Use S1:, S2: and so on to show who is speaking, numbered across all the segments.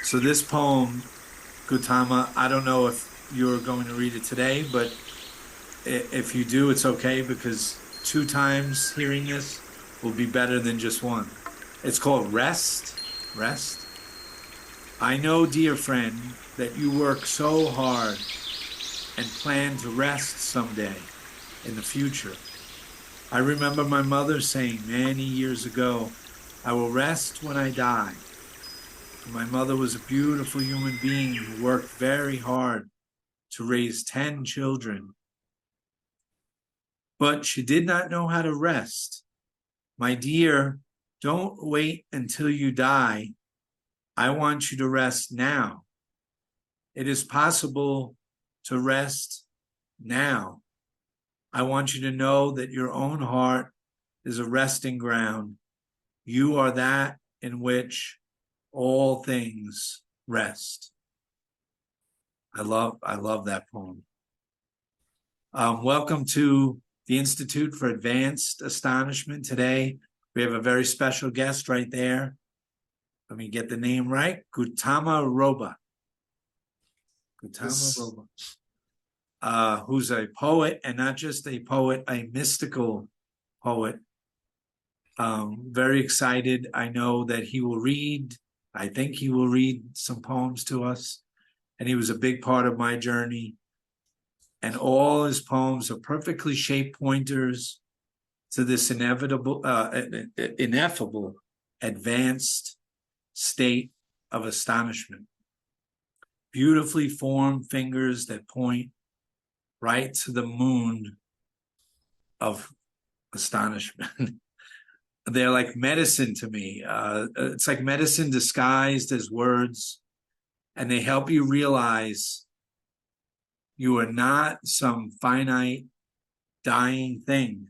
S1: So this poem, Gutama, I don't know if you're going to read it today, but if you do, it's okay because two times hearing this will be better than just one. It's called Rest. Rest. I know, dear friend, that you work so hard and plan to rest someday in the future. I remember my mother saying many years ago, I will rest when I die. My mother was a beautiful human being who worked very hard to raise 10 children, but she did not know how to rest. My dear, don't wait until you die. I want you to rest now. It is possible to rest now. I want you to know that your own heart is a resting ground. You are that in which all things rest. I love that poem. Welcome to the Institute for Advanced Astonishment. Today, we have a very special guest right there. Let me get the name right. Guthema Roba. Guthema Roba, who's a poet, and not just a poet, a mystical poet. Very excited. I know that he will read, I think he will read some poems to us. And he was a big part of my journey. And all his poems are perfectly shaped pointers to this ineffable advanced state of astonishment. Beautifully formed fingers that point right to the moon of astonishment. They're like medicine to me. It's like medicine disguised as words, and they help you realize you are not some finite, dying thing.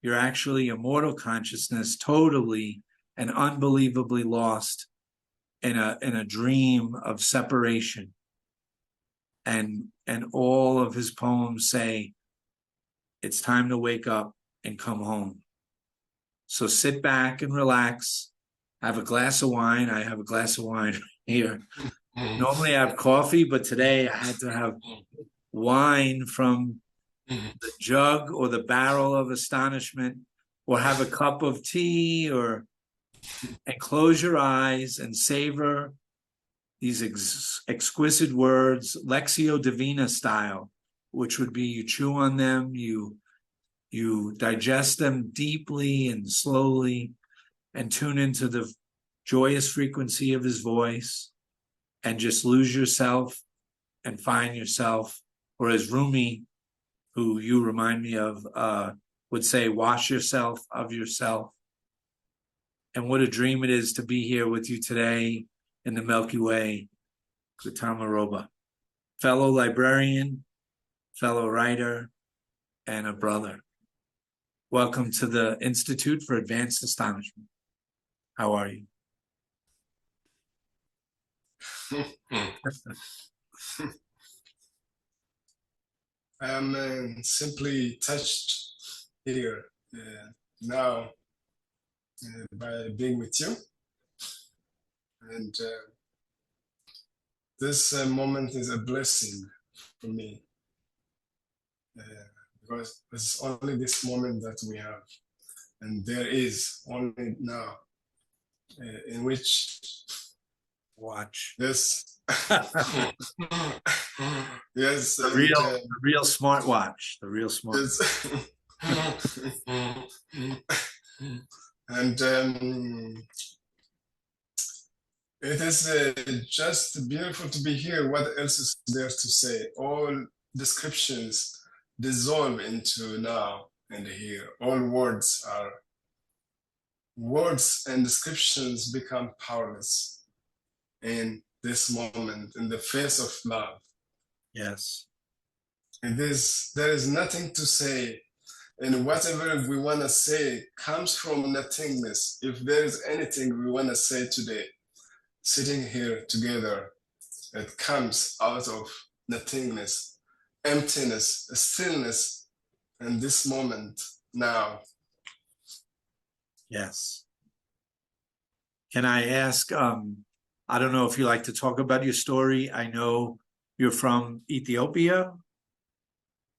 S1: You're actually immortal consciousness, totally and unbelievably lost in a dream of separation. And all of his poems say, it's time to wake up and come home. So sit back and relax. Have a glass of wine. I have a glass of wine here. Normally I have coffee, but today I had to have wine from the jug or the barrel of astonishment, or have a cup of tea, and close your eyes and savor these exquisite words, Lectio Divina style, which would be you chew on them, you digest them deeply and slowly, and tune into the joyous frequency of his voice, and just lose yourself and find yourself. Or as Rumi, who you remind me of, would say, wash yourself of yourself. And what a dream it is to be here with you today in the Milky Way, Guthema Roba, fellow librarian, fellow writer, and a brother. Welcome to the Institute for Advanced Astonishment. How are you?
S2: I'm simply touched here now by being with you. And this moment is a blessing for me because it's only this moment that we have. And there is only now in which
S1: watch
S2: this yes,
S1: the real smart watch, the real smart.
S2: And it is just beautiful to be here. What else is there to say? All descriptions dissolve into now and here. All words and descriptions become powerless in this moment, in the face of love.
S1: Yes.
S2: There is nothing to say, and whatever we want to say comes from nothingness. If there is anything we want to say today, sitting here together, it comes out of nothingness, emptiness, stillness, and this moment now.
S1: Yes. Can I ask, I don't know if you like to talk about your story. I know you're from Ethiopia.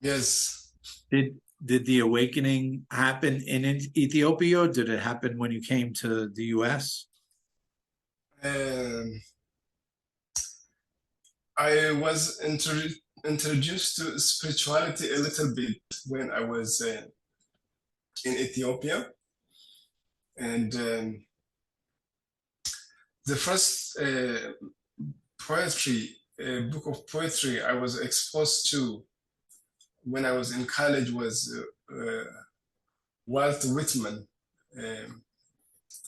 S2: Yes.
S1: Did the awakening happen in Ethiopia, or did it happen when you came to the US?
S2: Um, I was introduced to spirituality a little bit when I was in Ethiopia. And the first book of poetry I was exposed to when I was in college was Walt Whitman.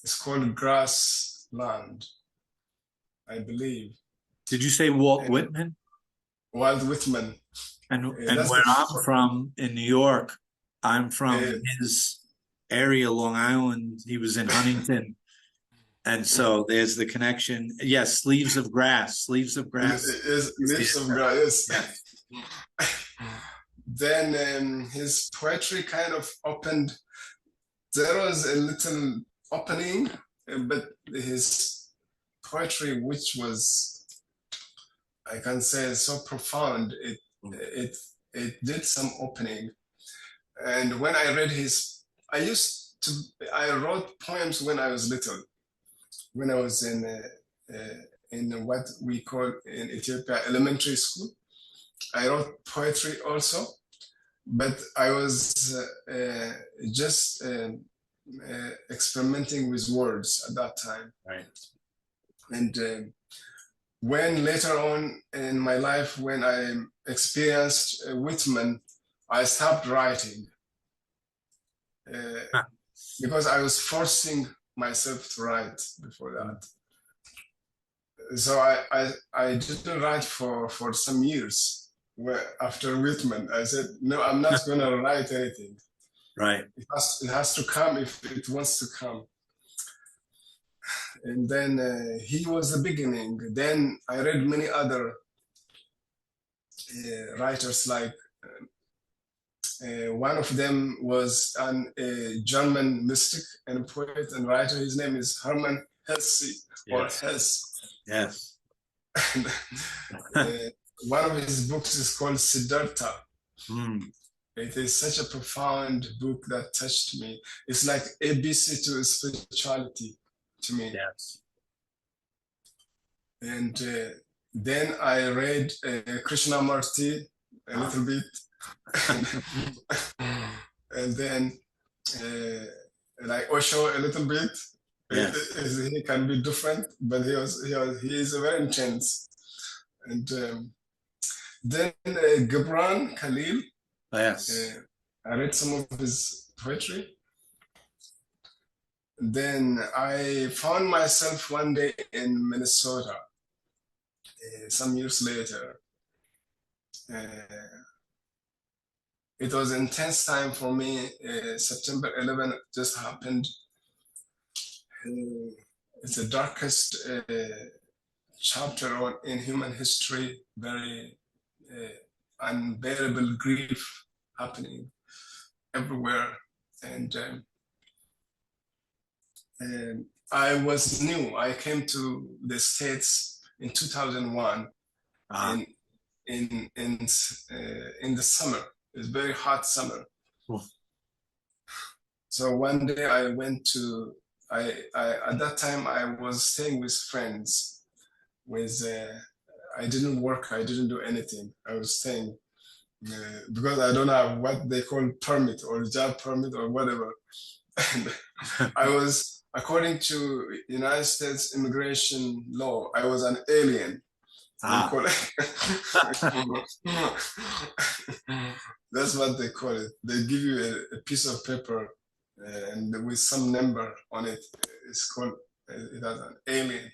S2: It's called Grassland, I believe.
S1: Did you say Walt
S2: And
S1: Whitman?
S2: Walt Whitman.
S1: And
S2: That's
S1: where I'm from in New York, I'm from
S2: uh,
S1: his area, Long Island. He was in Huntington. And so there's the connection. Yes, Sleeves of Grass. Sleeves of Grass.
S2: is Leaves of Grass.
S1: Yes.
S2: Then his poetry kind of opened. There was a little opening, but his poetry, which was, I can say, so profound, it did some opening. And when I read I wrote poems when I was little, when I was in what we call in Ethiopia elementary school. I wrote poetry also, but I was just experimenting with words at that time.
S1: Right.
S2: And when later on in my life, when I experienced Whitman, I stopped writing because I was forcing myself to write before that. So I didn't write for some years. After Whitman, I said, no, I'm not going to write anything.
S1: Right.
S2: It has to come if it wants to come. And then he was the beginning. Then I read many other writers, like one of them was a German mystic and poet and writer. His name is Hermann Hesse, or Hesse.
S1: Yes.
S2: And, one of his books is called Siddhartha. It is such a profound book that touched me. It's like ABC to spirituality to me.
S1: Yes.
S2: And then I read Krishnamurti a little bit. And then like Osho a little bit. Yes. He can be different, but he is very intense. And then Gibran Khalil.
S1: Yes.
S2: I read some of his poetry. Then I found myself one day in Minnesota, some years later. It was an intense time for me. September 11 just happened. It's the darkest chapter in human history, very unbearable grief happening everywhere. And I was new. I came to the States in 2001 in the summer. It's very hot summer. Oh. So one day I went to, at that time I was staying with friends. I didn't work, I didn't do anything. I was staying because I don't have what they call permit or job permit or whatever. And I was, according to United States immigration law, I was an alien. That's what they call it. They give you a piece of paper and with some number on it. It's called, it has an alien.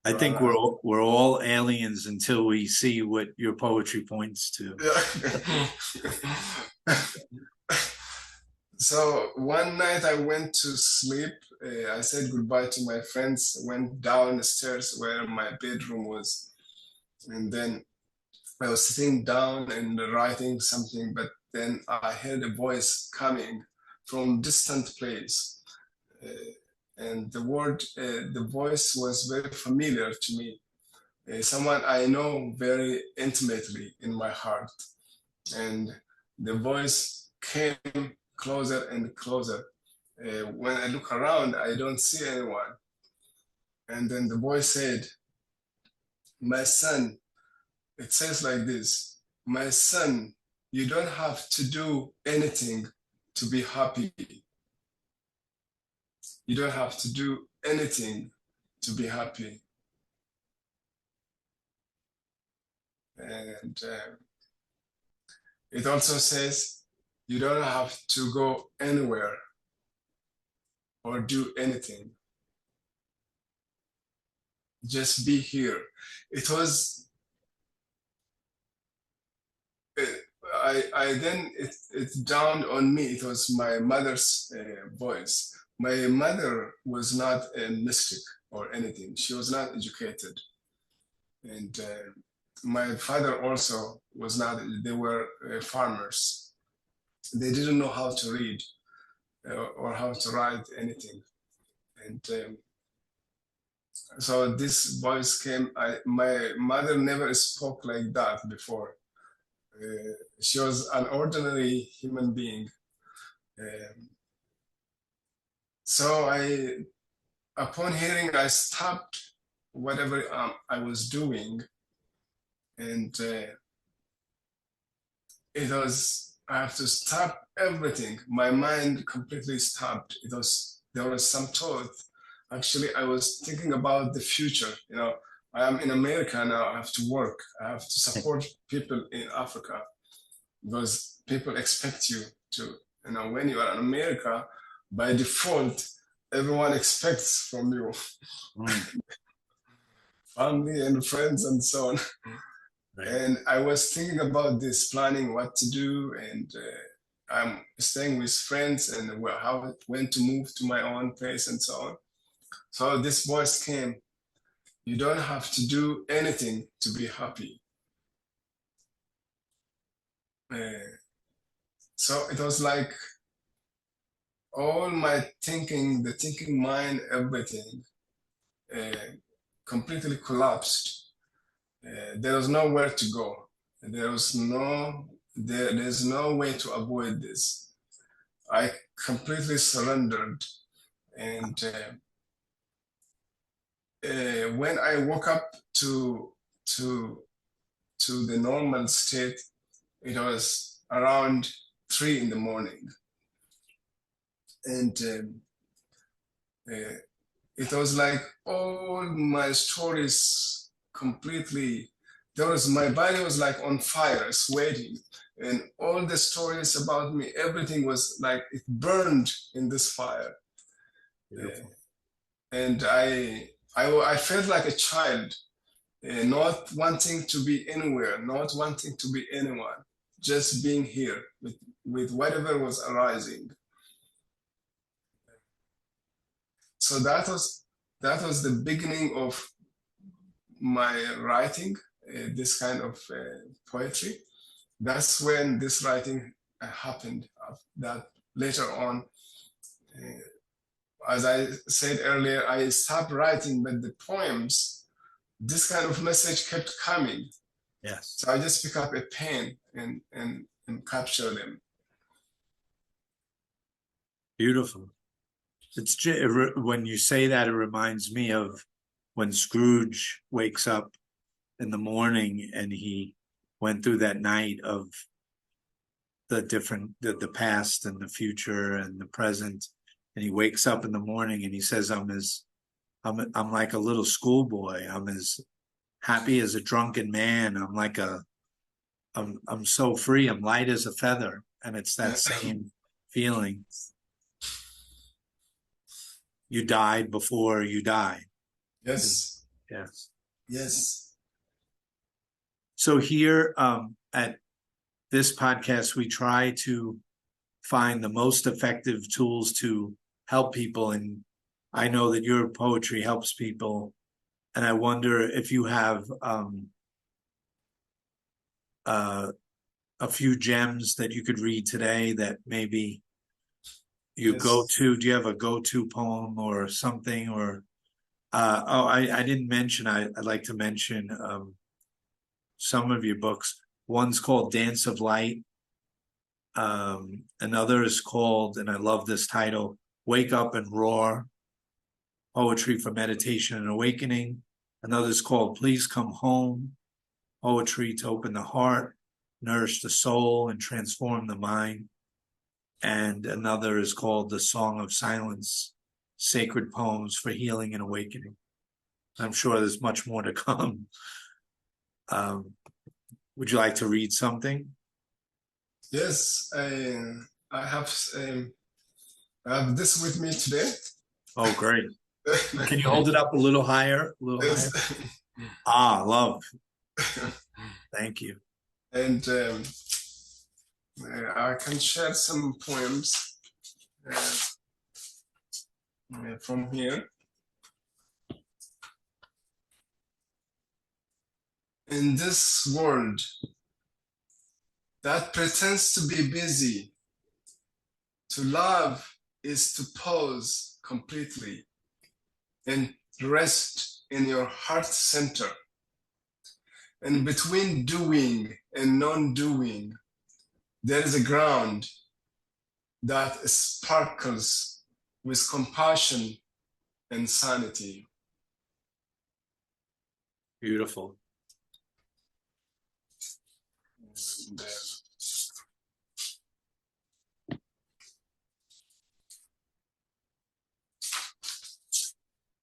S1: I think we're all aliens until we see what your poetry points to.
S2: Yeah. So one night I went to sleep. I said goodbye to my friends, went down the stairs where my bedroom was. And then I was sitting down and writing something, but then I heard a voice coming from a distant place. and the voice was very familiar to me. Someone I know very intimately in my heart, and the voice came closer and closer. When I look around, I don't see anyone. And then the voice said, "My son," it says like this, "My son, you don't have to do anything to be happy. You don't have to do anything to be happy." And it also says, "You don't have to go anywhere or do anything. Just be here." It was, I then it dawned on me, it was my mother's voice. My mother was not a mystic or anything. She was not educated. And my father also was not, they were farmers. They didn't know how to read or how to write anything. And so this voice came, my mother never spoke like that before. She was an ordinary human being. So upon hearing, I stopped whatever I was doing, and it was, I have to stop everything. My mind completely stopped. There was some thought. Actually, I was thinking about the future. I am in America now. I have to work. I have to support people in Africa, because people expect you to, when you are in America, by default, everyone expects from you, family and friends and so on. Right. And I was thinking about this, planning what to do, and I'm staying with friends, and when to move to my own place and so on. So this voice came, "You don't have to do anything to be happy." So it was like all my thinking, the thinking mind, everything completely collapsed. There was nowhere to go. There's no way to avoid this. I completely surrendered. And when I woke up to the normal state, it was around 3 in the morning. And it was like all my stories completely, my body was like on fire, sweating, and all the stories about me, everything was like it burned in this fire. And I felt like a child, not wanting to be anywhere, not wanting to be anyone, just being here with whatever was arising. So that was the beginning of my writing, this kind of poetry. That's when this writing happened. That later on, as I said earlier, I stopped writing, but the poems, this kind of message kept coming.
S1: Yes.
S2: So I just pick up a pen and capture them.
S1: Beautiful. When you say that, it reminds me of when Scrooge wakes up in the morning and he went through that night of the past and the future and the present, and he wakes up in the morning and he says, I'm like a little schoolboy. I'm as happy as a drunken man. I'm so free. I'm light as a feather. And it's that same feeling. You died before you died.
S2: Yes.
S1: Yes.
S2: Yes.
S1: So here at this podcast, we try to find the most effective tools to help people. And I know that your poetry helps people. And I wonder if you have a few gems that you could read today that maybe You go
S2: Yes.
S1: to, do you have a go-to poem or something? Or I didn't mention, I'd like to mention some of your books. One's called Dance of Light. Another is called, and I love this title, Wake Up and Roar, Poetry for Meditation and Awakening. Another is called Please Come Home, Poetry to Open the Heart, Nourish the Soul, and Transform the Mind. And another is called The Song of Silence, Sacred Poems for Healing and Awakening. I'm sure there's much more to come. Would you like to read something?
S2: Yes, I have this with me today.
S1: Oh, great. Can you hold it up a little higher? A little higher? Ah, love. Thank you.
S2: And I can share some poems from here. In this world that pretends to be busy, to love is to pause completely and rest in your heart center. And between doing and non-doing, there is a ground that sparkles with compassion and sanity.
S1: Beautiful.
S2: And,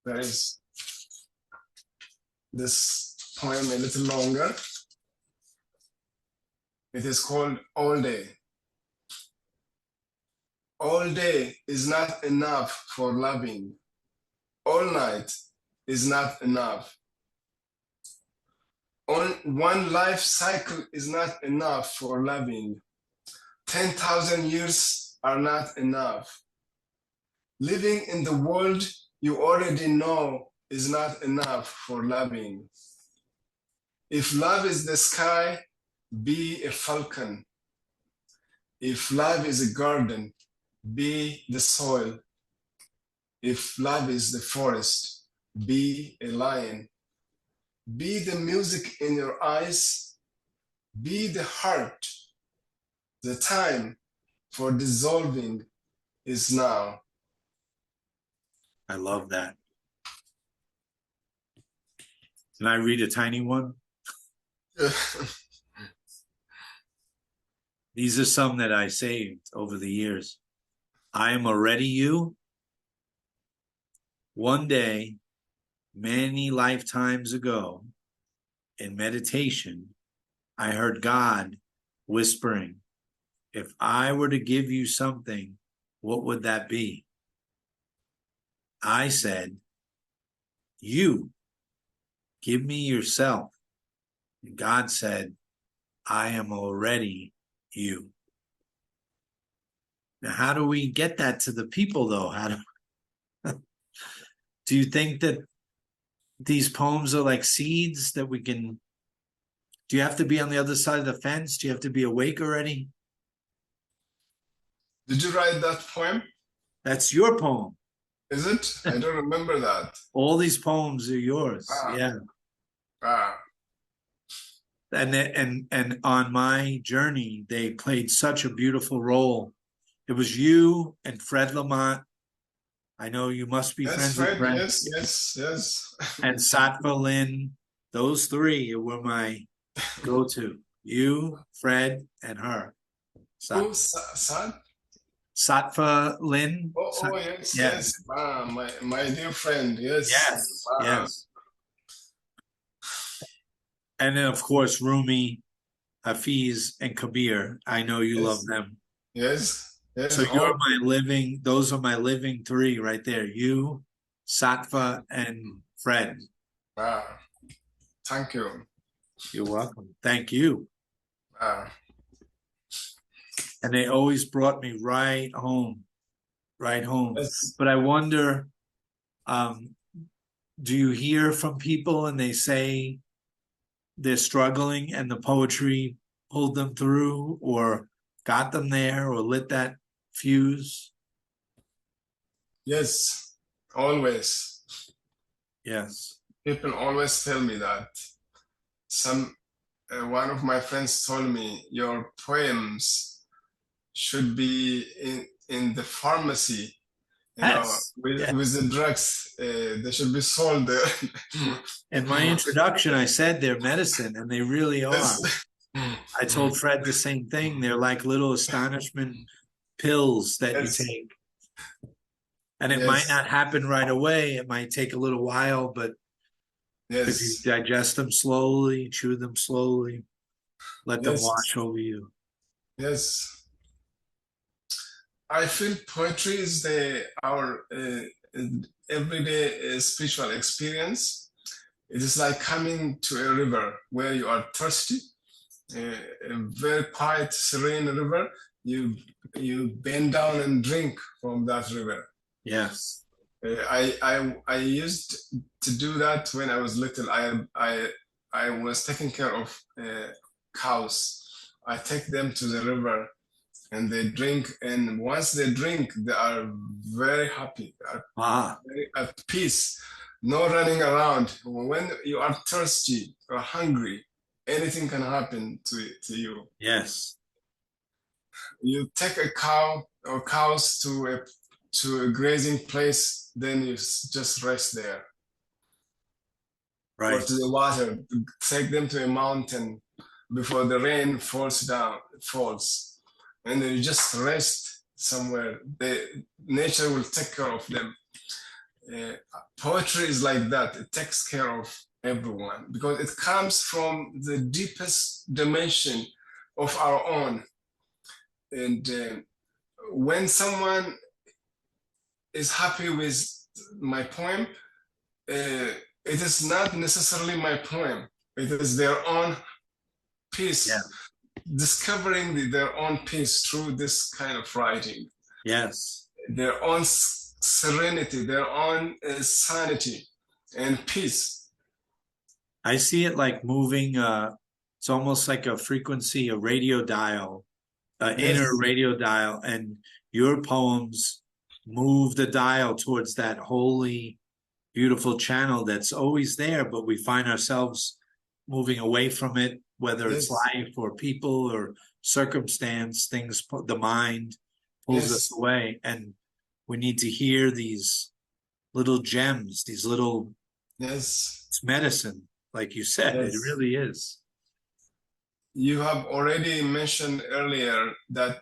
S2: there is this poem a little longer. It is called All Day. All day is not enough for loving. All night is not enough. One life cycle is not enough for loving. 10,000 years are not enough. Living in the world you already know is not enough for loving. If love is the sky, be a falcon. If love is a garden, be the soil. If love is the forest, be a lion. Be the music in your eyes, be the heart. The time for dissolving is now.
S1: I love that. Can I read a tiny one? These are some that I saved over the years. I am already you. One day, many lifetimes ago, in meditation, I heard God whispering, if I were to give you something, what would that be? I said, you, give me yourself. And God said, I am already you. Now, how do we get that to the people, though? Do you think that these poems are like seeds that we can, do you have to be on the other side of the fence? Do you have to be awake already?
S2: Did you write that poem?
S1: That's your poem.
S2: Is it? I don't remember that.
S1: All these poems are yours. Yeah. And on my journey, they played such a beautiful role. It was you and Fred Lamont. I know you must be friends with Fred.
S2: Yes.
S1: And Sattva Lin. Those three were my go-to. You, Fred, and her.
S2: Who? Sad?
S1: Sattva Lin.
S2: Yes. My dear friend.
S1: Yes. And then, of course, Rumi, Hafiz, and Kabir. I know you love them.
S2: Yes.
S1: So those are my living three right there. You, Sattva, and Fred.
S2: Thank you.
S1: You're welcome. Thank you. And they always brought me right home. Yes. But I wonder, do you hear from people and they say they're struggling and the poetry pulled them through or got them there or lit that fuse?
S2: Yes, always.
S1: Yes.
S2: People always tell me that. One of my friends told me your poems should be in the pharmacy,
S1: Yes.
S2: with the drugs. They should be sold there.
S1: In my introduction, I said they're medicine, and they really are.
S2: Yes.
S1: I told Fred the same thing. They're like little astonishment pills that you
S2: Yes.
S1: take. And it might
S2: Yes.
S1: not happen right away. It might take a little while, but if you
S2: Yes.
S1: digest them slowly, chew them slowly, let them
S2: Yes.
S1: wash over you.
S2: Yes. I feel poetry is our everyday spiritual experience. It is like coming to a river where you are thirsty, a very quiet, serene river. You bend down and drink from that river.
S1: Yes.
S2: I used to do that when I was little. I was taking care of cows. I take them to the river and they drink. And once they drink, they are very happy, they are very at peace, no running around. When you are thirsty or hungry, anything can happen to you.
S1: Yes.
S2: You take a cow or cows to a grazing place, then you just rest there.
S1: Right.
S2: Or to the water, take them to a mountain before the rain falls, and then you just rest somewhere. The nature will take care of them. Poetry is like that. It takes care of everyone because it comes from the deepest dimension of our own. And when someone is happy with my poem, it is not necessarily my poem. It is their own peace, discovering their own peace through this kind of writing.
S1: Yes.
S2: Their own serenity, their own sanity and peace.
S1: I see it like moving. It's almost like a frequency, a radio dial, inner radio dial, and your poems move the dial towards that holy, beautiful channel that's always there, but we find ourselves moving away from it, whether it's life or people or circumstance, things, the mind pulls us away. And we need to hear these little gems, these little, it's medicine, like you said, it really is.
S2: You have already mentioned earlier that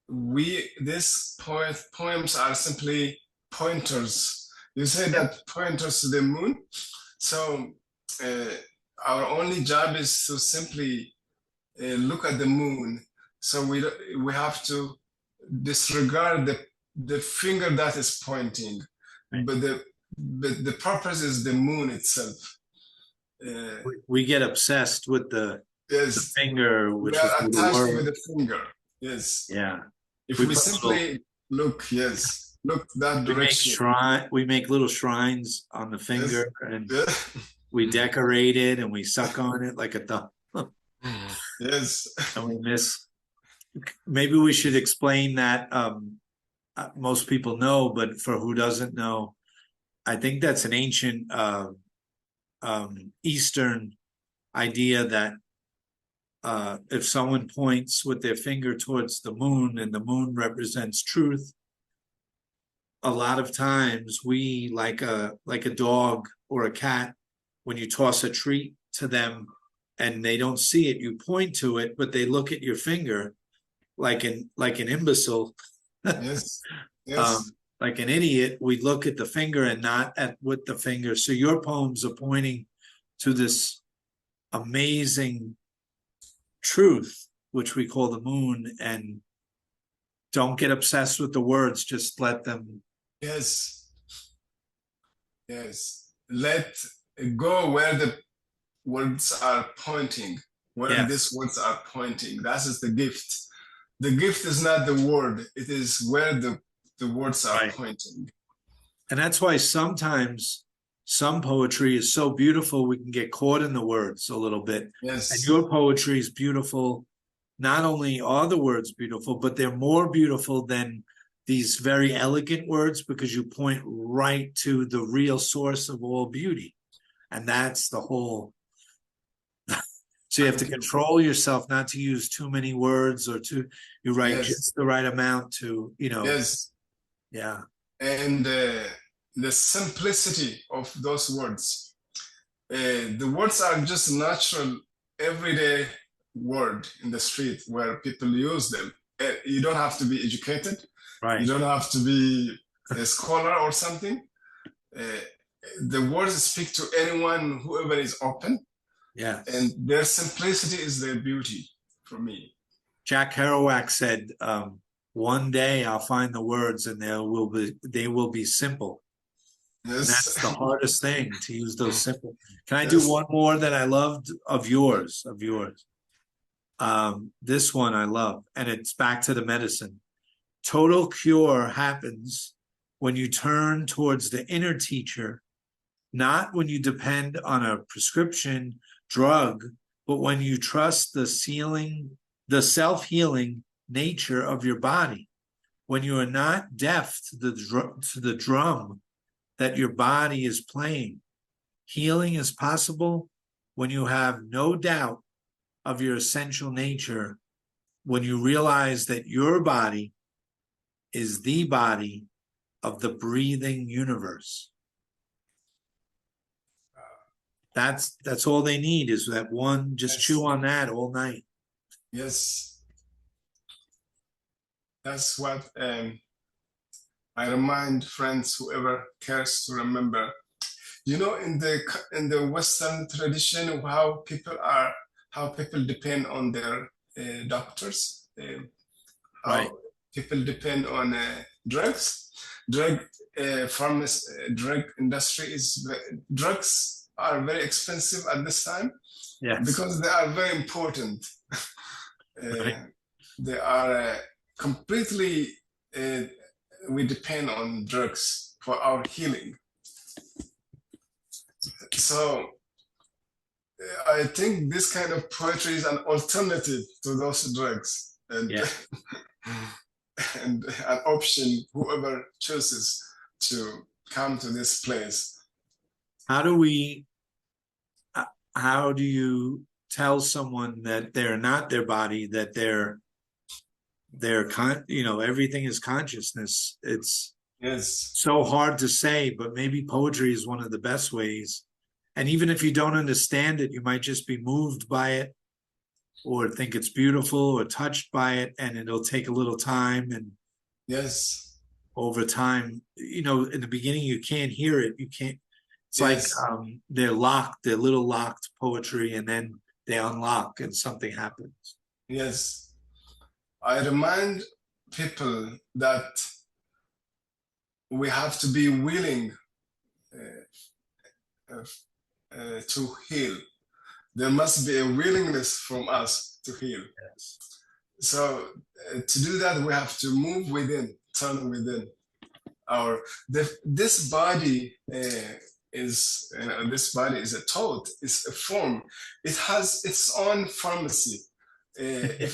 S2: these poems are simply pointers. You say that pointers to the moon. So our only job is to simply look at the moon. So we have to disregard the finger that is pointing, but the purpose is the moon itself.
S1: We get obsessed with the finger, which
S2: we are attached with the finger. Yes.
S1: Yeah.
S2: If we simply look that direction.
S1: We make little shrines on the finger, and we decorate it, and we suck on it like a thumb.
S2: Yes.
S1: And we miss. Maybe we should explain that. Most people know, but for who doesn't know, I think that's an ancient Eastern idea that if someone points with their finger towards the moon and the moon represents truth, a lot of times we, like a dog or a cat, when you toss a treat to them and they don't see it, you point to it, but they look at your finger like an imbecile.
S2: Yes.
S1: Like an idiot, we look at the finger and not with the finger. So your poems are pointing to this amazing truth, which we call the moon, and don't get obsessed with the words. Just let them.
S2: Yes. Let go where the words are pointing, where these words are pointing. That is the gift. The gift is not the word. It is where the words are pointing.
S1: And that's why sometimes some poetry is so beautiful we can get caught in the words a little bit.
S2: Yes.
S1: And your poetry is beautiful. Not only are the words beautiful, but they're more beautiful than these very elegant words because you point right to the real source of all beauty. And that's the whole. So you have to control yourself not to use too many words or you write just the right amount to,
S2: Yes.
S1: Yeah.
S2: And the simplicity of those words. The words are just natural, everyday word in the street where people use them. You don't have to be educated.
S1: Right.
S2: You don't have to be a scholar or something. The words speak to anyone, whoever is open.
S1: Yes.
S2: And their simplicity is their beauty for me.
S1: Jack Kerouac said, one day I'll find the words and they will be simple. Yes. And that's the hardest thing, to use those simple. Can I do one more that I loved of yours? This one I love, and it's back to the medicine. Total cure happens when you turn towards the inner teacher, not when you depend on a prescription drug, but when you trust the self-healing nature of your body. When you are not deaf to the drum that your body is playing. Healing is possible when you have no doubt of your essential nature, when you realize that your body is the body of the breathing universe. That's all they need, is that one. Just chew on that all night.
S2: Yes. That's what I remind friends, whoever cares to remember. In the Western tradition, how people depend on their doctors, how people depend on drugs. Drug industry drugs are very expensive at this time. Yes. Because they are very important. They are completely, we depend on drugs for our healing. So I think this kind of poetry is an alternative to those drugs, and and an option whoever chooses to come to this place.
S1: How do you tell someone that they're not their body, that they're everything is consciousness? It's so hard to say, but maybe poetry is one of the best ways. And even if you don't understand it, you might just be moved by it, or think it's beautiful, or touched by it, and it'll take a little time. And over time, in the beginning you can't hear it. You can't. It's like they're little locked poetry, and then they unlock and something happens.
S2: Yes. I remind people that we have to be willing to heal. There must be a willingness from us to heal. Yes. So to do that, we have to move within, turn within. This body is a thought, it's a form. It has its own pharmacy. If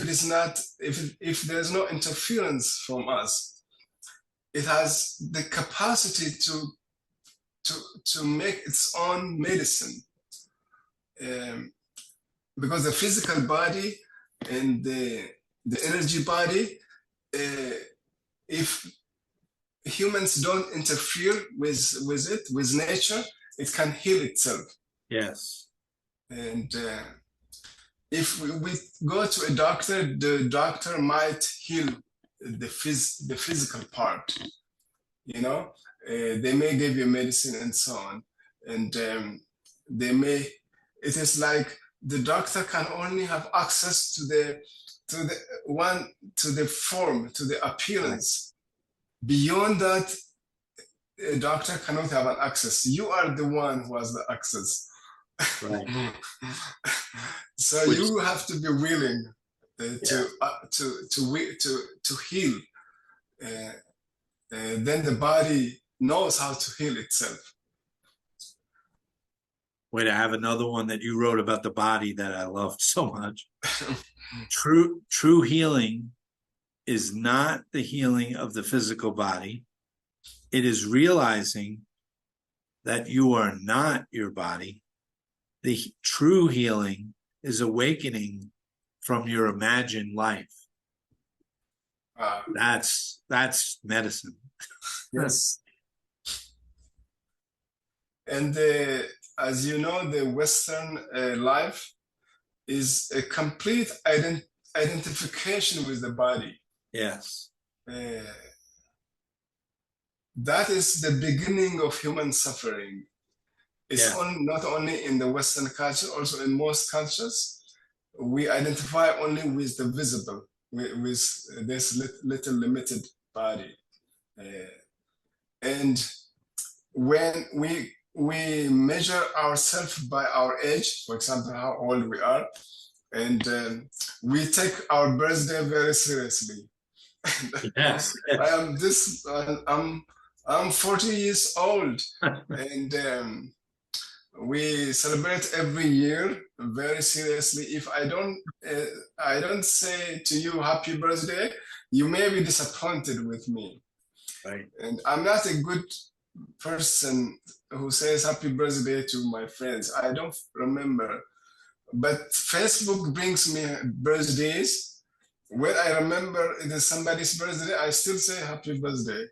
S2: there's no interference from us, it has the capacity to make its own medicine. Because the physical body and the energy body, if humans don't interfere with nature, it can heal itself.
S1: Yes.
S2: And if we go to a doctor, the doctor might heal the physical part. They may give you medicine and so on, and it is like the doctor can only have access to the form, to the appearance. Beyond that, a doctor cannot have an access. You are the one who has the access. Right. So you have to be willing to heal. Then the body knows how to heal itself.
S1: Wait, I have another one that you wrote about the body that I loved so much. True healing is not the healing of the physical body. It is realizing that you are not your body. The true healing is awakening from your imagined life. That's medicine.
S2: Yes. And as you know, the Western life is a complete identification with the body.
S1: Yes.
S2: That is the beginning of human suffering. It's not only in the Western culture, also in most cultures, we identify only with the visible, with this little limited body. And when we measure ourselves by our age, for example, how old we are, and we take our birthday very seriously.
S1: Yes.
S2: I'm 40 years old, and we celebrate every year very seriously. If I don't say to you happy birthday, you may be disappointed with me.
S1: Right.
S2: And I'm not a good person who says happy birthday to my friends. I don't remember. But Facebook brings me birthdays. When I remember it is somebody's birthday, I still say happy birthday.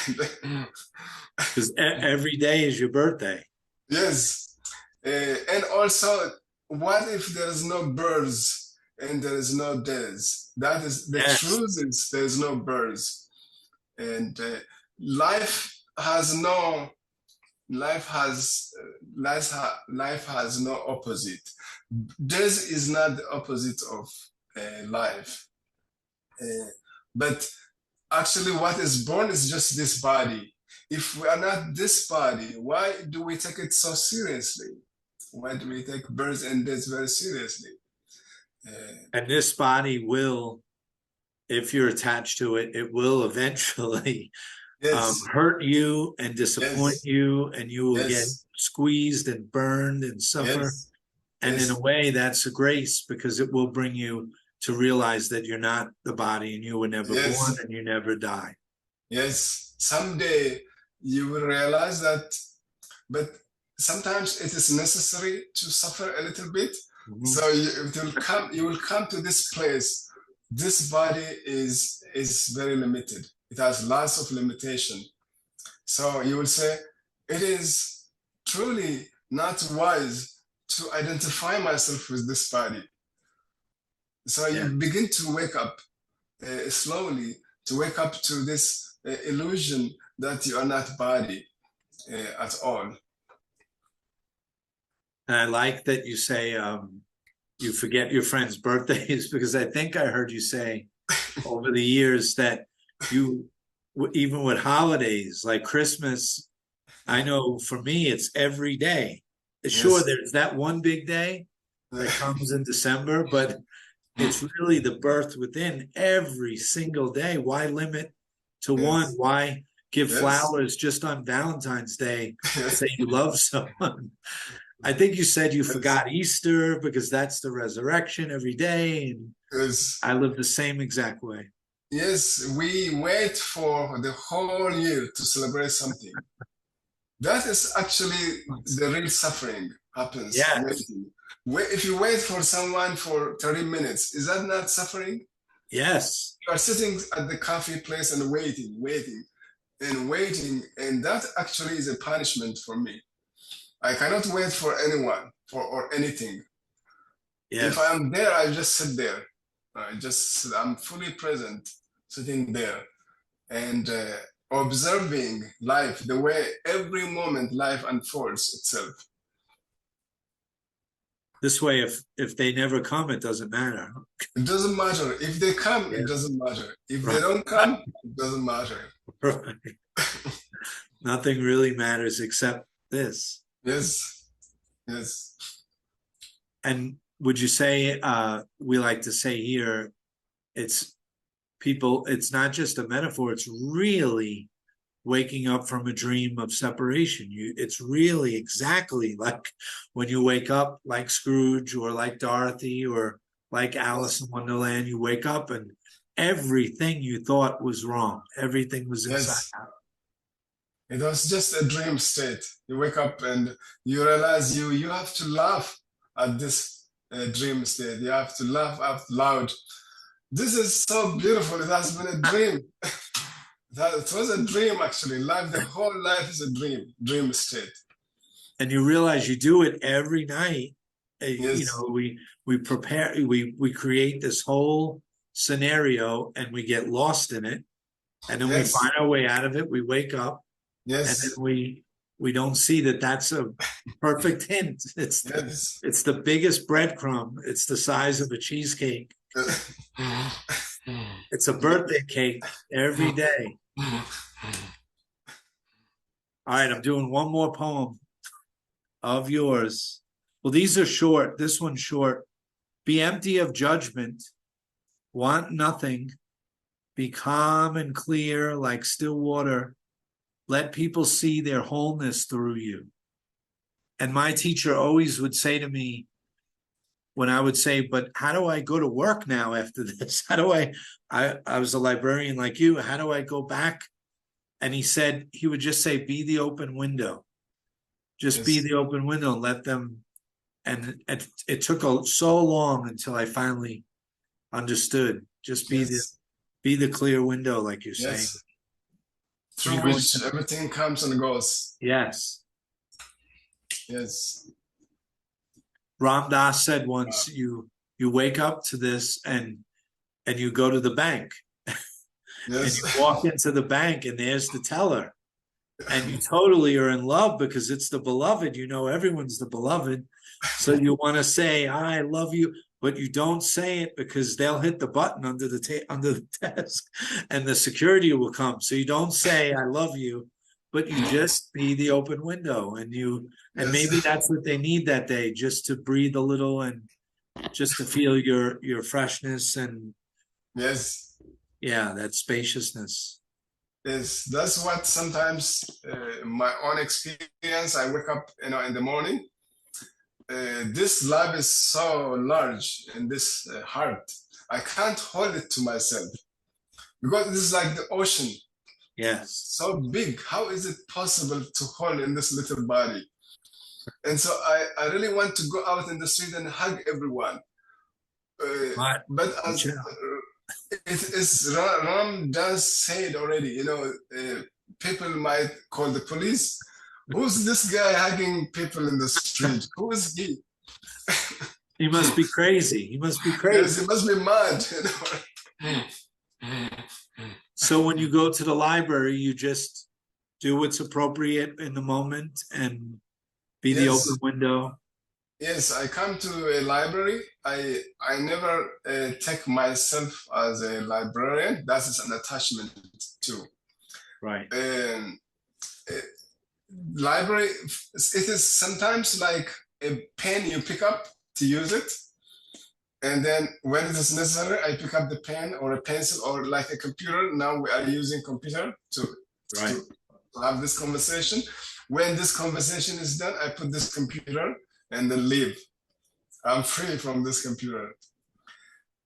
S1: Because every day is your birthday.
S2: Yes. And also, what if there is no births and there is no days? That is the truth is there is no births. And life has no opposite. Death is not the opposite of life. But actually what is born is just this body. If we are not this body, why do we take it so seriously? Why do we take birth and death very seriously?
S1: And this body will, if you're attached to it, it will eventually hurt you and disappoint you, and you will get squeezed and burned and suffer. And in a way, that's a grace, because it will bring you to realize that you're not the body, and you were never born, and you never die.
S2: Yes, someday you will realize that, but sometimes it is necessary to suffer a little bit. So you will come to this place. This body is very limited. It has lots of limitation. So you will say, it is truly not wise to identify myself with this body. So you begin to wake up slowly, to wake up to this illusion that you are not body at all.
S1: And I like that you say you forget your friends' birthdays, because I think I heard you say over the years that you, even with holidays like Christmas, I know for me it's every day. Sure, there's that one big day that comes in December, but it's really the birth within every single day. Why limit to one? Why give flowers just on Valentine's Day to say you love someone? I think you said you forgot Easter because that's the resurrection every day. And I live the same exact way.
S2: Yes, we wait for the whole year to celebrate something. That is actually the real suffering happens. If you wait for someone for 30 minutes, is that not suffering?
S1: Yes.
S2: You are sitting at the coffee place and waiting, and that actually is a punishment for me. I cannot wait for anyone or anything. If I am there, I just sit there. I'm fully present, sitting there and observing life, the way every moment life unfolds itself.
S1: This way, if they never come, it doesn't matter.
S2: It doesn't matter. If they come, it doesn't matter. If they don't come, it doesn't matter.
S1: Right. Nothing really matters except this.
S2: Yes. Yes.
S1: And would you say, we like to say here, it's not just a metaphor, it's really waking up from a dream of separation. It's really exactly like when you wake up like Scrooge or like Dorothy or like Alice in Wonderland. You wake up and everything you thought was wrong. Everything was inside
S2: Yes.
S1: out.
S2: It was just a dream state. You wake up and you realize you have to laugh at this dream state. You have to laugh out loud. This is so beautiful. It has been a dream. It was a dream, actually. Life, the whole life is a dream state.
S1: And you realize you do it every night.
S2: Yes.
S1: You know, we prepare, we create this whole scenario and we get lost in it. And then we
S2: Yes.
S1: find our way out of it. We wake up.
S2: Yes.
S1: And then we don't see that that's a perfect hint. It's
S2: Yes.
S1: it's the biggest breadcrumb. It's the size of a cheesecake. It's a birthday cake every day. All right, I'm doing one more poem of yours. Well, these are short. This one's short. Be empty of judgment. Want nothing. Be calm and clear like still water. Let people see their wholeness through you. And my teacher always would say to me, when I would say, but how do I go to work now after this? How do I was a librarian like you. How do I go back? And he would just say, be the open window. Just
S2: Yes.
S1: be the open window and let them. And it took so long until I finally understood. Just be the clear window, like you're saying.
S2: Through which everything comes and goes.
S1: Yes.
S2: Yes.
S1: Ram Dass said once, you wake up to this and you go to the bank.
S2: Yes.
S1: And you walk into the bank and there's the teller. And you totally are in love because it's the beloved. You know everyone's the beloved. So you want to say, I love you, but you don't say it because they'll hit the button under the desk and the security will come. So you don't say, I love you, but you just be the open window. And maybe that's what they need that day, just to breathe a little and just to feel your freshness and that spaciousness.
S2: Yes, that's what sometimes my own experience. I wake up, in the morning. This love is so large in this heart. I can't hold it to myself because it is like the ocean.
S1: Yes.
S2: So big. How is it possible to hold in this little body? And so I really want to go out in the street and hug everyone. But as it is, Ram does say it already, people might call the police. Who's this guy hugging people in the street? Who is he?
S1: He must be crazy. He must be crazy.
S2: Yes, he must be mad.
S1: So when you go to the library, you just do what's appropriate in the moment and be the open window.
S2: Yes, I come to a library. I never take myself as a librarian. That is an attachment too.
S1: Right.
S2: Library, it is sometimes like a pen you pick up to use it. And then when it is necessary, I pick up the pen or a pencil or like a computer. Now we are using computer to have this conversation. When this conversation is done, I put this computer and then leave. I'm free from this computer.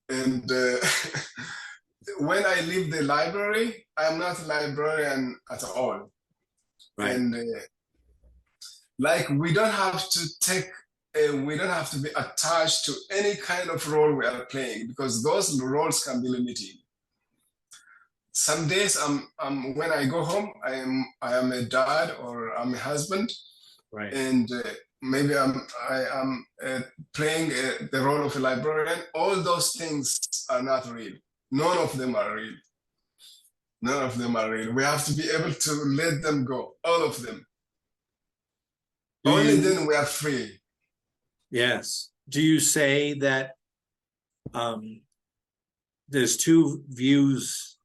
S2: And when I leave the library, I'm not a librarian at all. Right. And we don't have to be attached to any kind of role we are playing because those roles can be limiting. Some days when I go home, I am a dad or I'm a husband. Right. And maybe I am playing the role of a librarian. All those things are not real. None of them are real. None of them are real. We have to be able to let them go, all of them. Only then we are free.
S1: Yes. Do you say that there's two views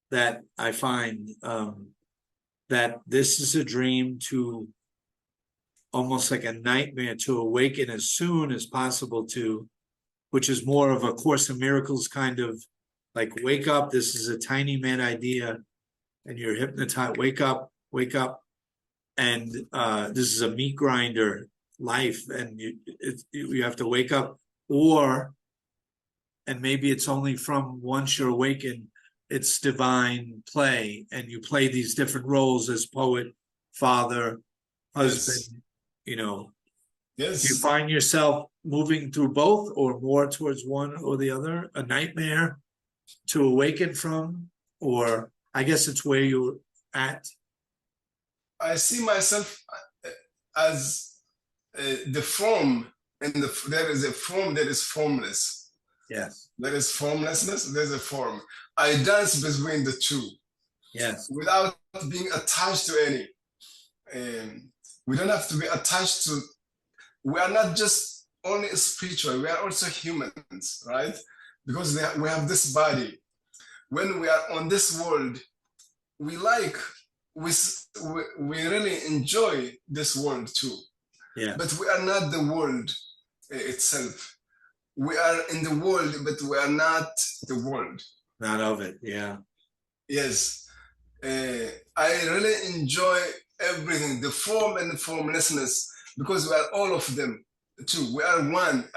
S1: that I find, that this is a dream to almost like a nightmare to awaken as soon as possible to, which is more of a Course in Miracles kind of like wake up, this is a tiny mad idea and you're hypnotized, wake up, and this is a meat grinder life and you have to wake up, or and maybe it's only from once you're awakened, it's divine play, and you play these different roles as poet, father, husband,
S2: Yes.
S1: you know. Do you
S2: Yes.
S1: find yourself moving through both or more towards one or the other? A nightmare to awaken from? Or I guess it's where you're at.
S2: I see myself as the form, and there is a form that is formless.
S1: Yes.
S2: There is formlessness, there's a form. I dance between the two
S1: Yes.
S2: without being attached to any. We don't have to be attached to, we are not just only spiritual, we are also humans, right? Because we have this body. When we are on this world, we like, we really enjoy this world too.
S1: Yeah.
S2: But we are not the world itself. We are in the world, but we are not the world.
S1: Not of it. Yeah.
S2: Yes. I really enjoy everything, the form and the formlessness, because we are all of them too. We are one.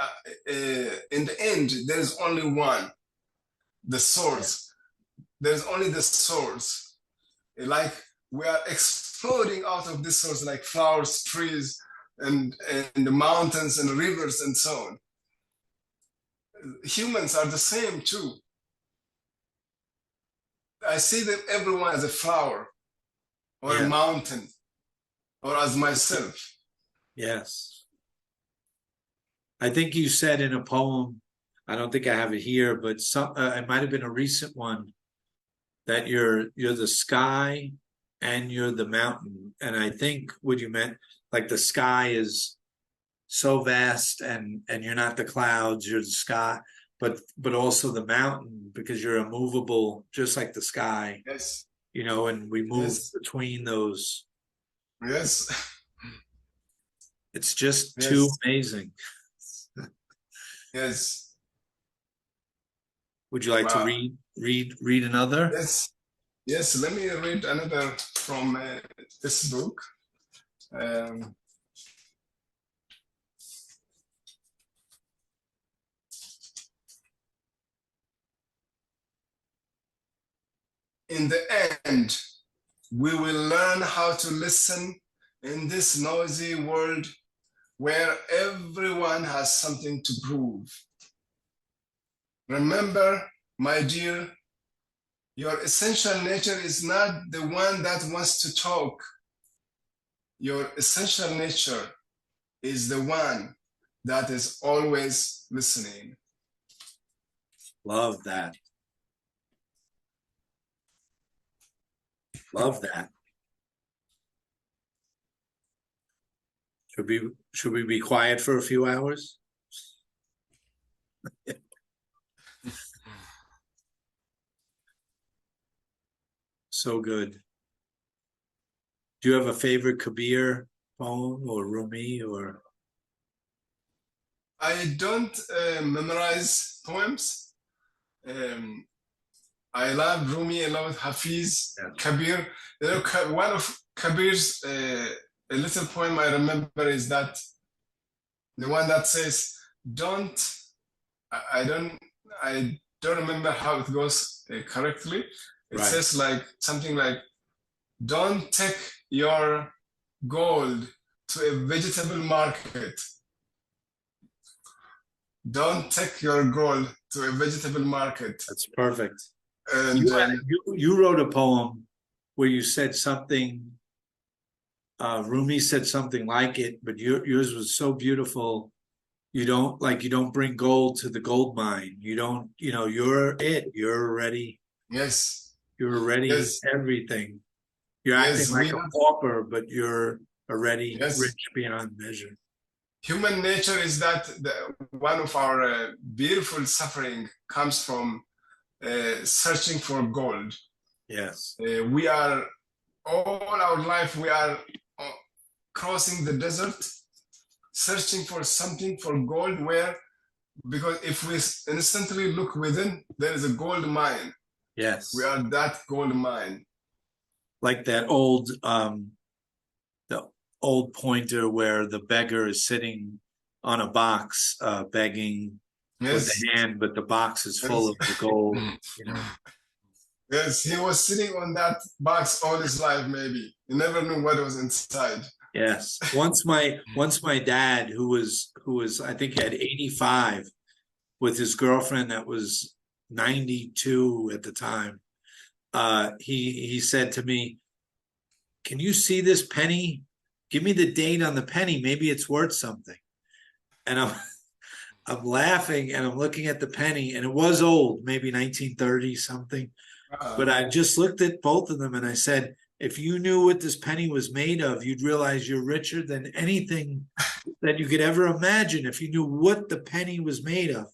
S2: In the end, there is only one, the source. There's only the source. Like we are exploding out of this source, like flowers, trees, and the mountains and rivers and so on. Humans are the same too. I see that everyone as a flower or
S1: Yeah.
S2: a mountain or as myself.
S1: Yes. I think you said in a poem, I don't think I have it here, but it might have been a recent one, that you're the sky and you're the mountain. And I think what you meant, like the sky is so vast, and you're not the clouds, you're the sky, but also the mountain, because you're immovable, just like the sky.
S2: Yes.
S1: You know, and we move
S2: Yes.
S1: between those.
S2: Yes.
S1: It's just too
S2: Yes.
S1: amazing.
S2: Yes.
S1: Would you like to
S2: Wow.
S1: read another?
S2: Yes. Yes. Let me read another from this book. In the end, we will learn how to listen in this noisy world where everyone has something to prove. Remember, my dear, your essential nature is not the one that wants to talk. Your essential nature is the one that is always listening.
S1: Love that. Love that. Should we be quiet for a few hours? So good. Do you have a favorite Kabir poem or Rumi or?
S2: I don't memorize poems. I love Rumi, I love Hafiz,
S1: Yeah.
S2: Kabir. You know, one of Kabir's a little poem I remember is that the one that says, "Don't." I don't remember how it goes correctly. It
S1: Right.
S2: says like something like, "Don't take your gold to a vegetable market. Don't take your gold to a vegetable market."
S1: That's perfect.
S2: And
S1: You wrote a poem where you said something. Rumi said something like it, but yours was so beautiful. You don't bring gold to the gold mine. You don't, you're it. You're already
S2: yes,
S1: You're already
S2: yes,
S1: everything. You're acting
S2: yes,
S1: like a pauper, but you're already
S2: yes.
S1: rich beyond measure.
S2: Human nature is that one of our beautiful suffering comes from searching for gold.
S1: Yes.
S2: We are all our life we are crossing the desert, searching for something for gold. Where, because if we instantly look within, there is a gold mine.
S1: Yes.
S2: We are that gold mine.
S1: Like that the old pointer where the beggar is sitting on a box, begging, with
S2: Yes.
S1: the hand, but the box is full
S2: Yes.
S1: of the gold, you know.
S2: Yes, he was sitting on that box all his life, maybe. He never knew what was inside.
S1: Yes. Once my dad, who was I think he had 85, with his girlfriend that was 92 at the time, he said to me, "Can you see this penny? Give me the date on the penny. Maybe it's worth something." And I'm laughing and I'm looking at the penny, and it was old, maybe 1930 something. But I just looked at both of them and I said, if you knew what this penny was made of, you'd realize you're richer than anything that you could ever imagine. If you knew what the penny was made of,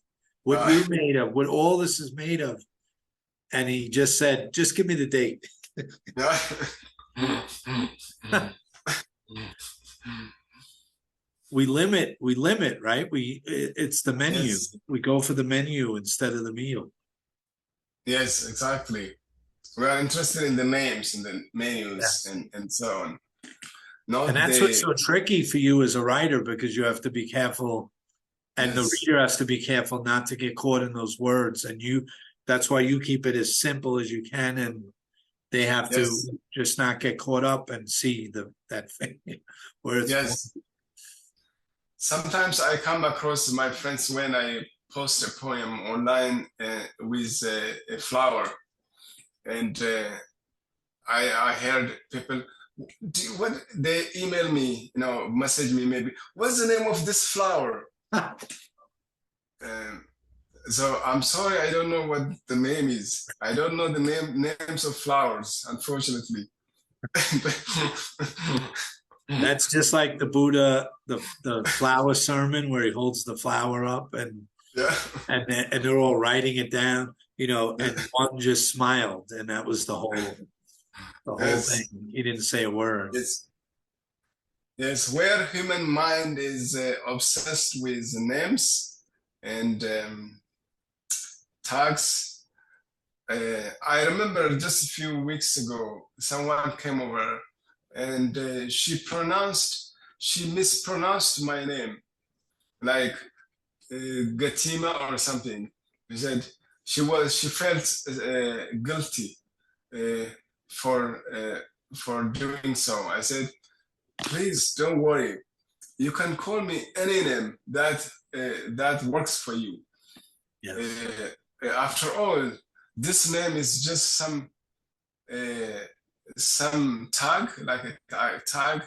S1: what you're made of, what all this is made of. And he just said, just give me the date. we limit, right? It's the menu.
S2: Yes.
S1: We go for the menu instead of the meal.
S2: Yes, exactly. We are interested in the names and the menus,
S1: Yes.
S2: and so on.
S1: And that's what's so tricky for you as a writer, because you have to be careful, and the reader has to be careful not to get caught in those words. And that's why you keep it as simple as you can, and they have to just not get caught up and see that thing where it's.
S2: Yes. Sometimes I come across my friends when I post a poem online with a flower, and I heard people, what they email me, message me maybe, what's the name of this flower? So I'm sorry, I don't know what the name is. I don't know the names of flowers, unfortunately.
S1: That's just like the Buddha, the flower sermon where he holds the flower up and they're all writing it down, and one just smiled, and that was the whole thing. He didn't say a word.
S2: Yes, where human mind is obsessed with names and tags. I remember just a few weeks ago, someone came over and she mispronounced my name, like Guthema or something. She said she felt guilty for doing so. I said, please don't worry. You can call me any name that works for you. Yes. After all, this name is just some tag, like a tag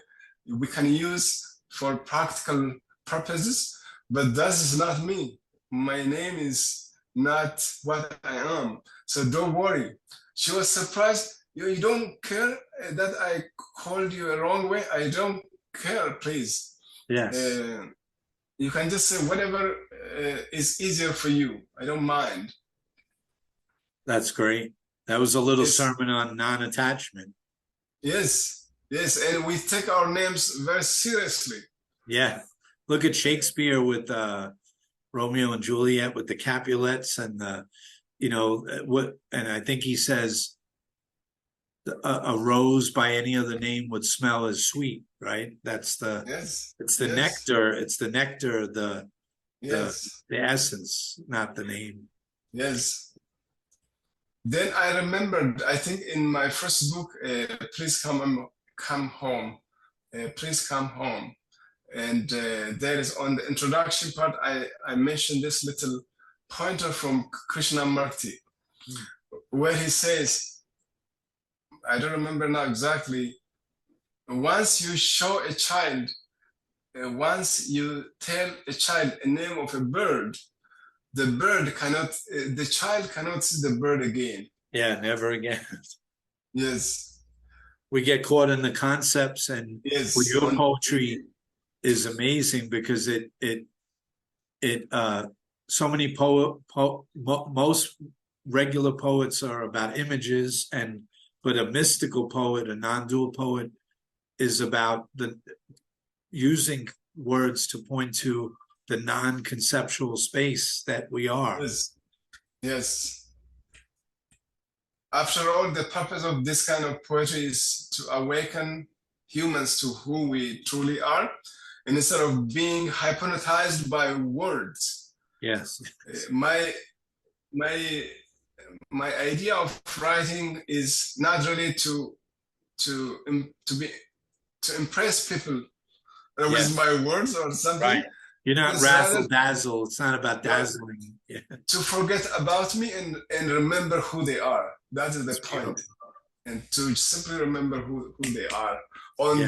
S2: we can use for practical purposes, but that is not me. My name is not what I am. So don't worry. She was surprised. You don't care that I called you a wrong way? I don't care, please.
S1: Yes.
S2: You can just say whatever is easier for you. I don't mind.
S1: That's great. That was a little sermon on non-attachment.
S2: Yes, and we take our names very seriously.
S1: Yeah, look at Shakespeare with Romeo and Juliet with the Capulets and and I think he says a rose by any other name would smell as sweet, right? That's it's the nectar. It's the nectar, the essence, not the name.
S2: Yes. Then I remembered, I think in my first book, Please Come Home, Please Come Home. And there is on the introduction part, I mentioned this little pointer from Krishnamurti, where he says, I don't remember now exactly, once you show a child, once you tell a child a name of a bird, the child cannot see the bird again.
S1: Yeah, never again.
S2: Yes.
S1: We get caught in the concepts, and your poetry is amazing because so many most regular poets are about images, but a mystical poet, a non-dual poet, is about using words to point to the non-conceptual space that we are.
S2: Yes. After all, the purpose of this kind of poetry is to awaken humans to who we truly are, and instead of being hypnotized by words,
S1: Yes.
S2: My my idea of writing is not really to be to impress people
S1: Yes.
S2: with my words or something.
S1: Right. You're not
S2: It's rather
S1: razzle dazzle. It's not about
S2: no,
S1: dazzling. Yeah.
S2: to forget about me and remember who they are. That is the
S1: It's
S2: point.
S1: beautiful.
S2: And to simply remember who they are on
S1: Yeah.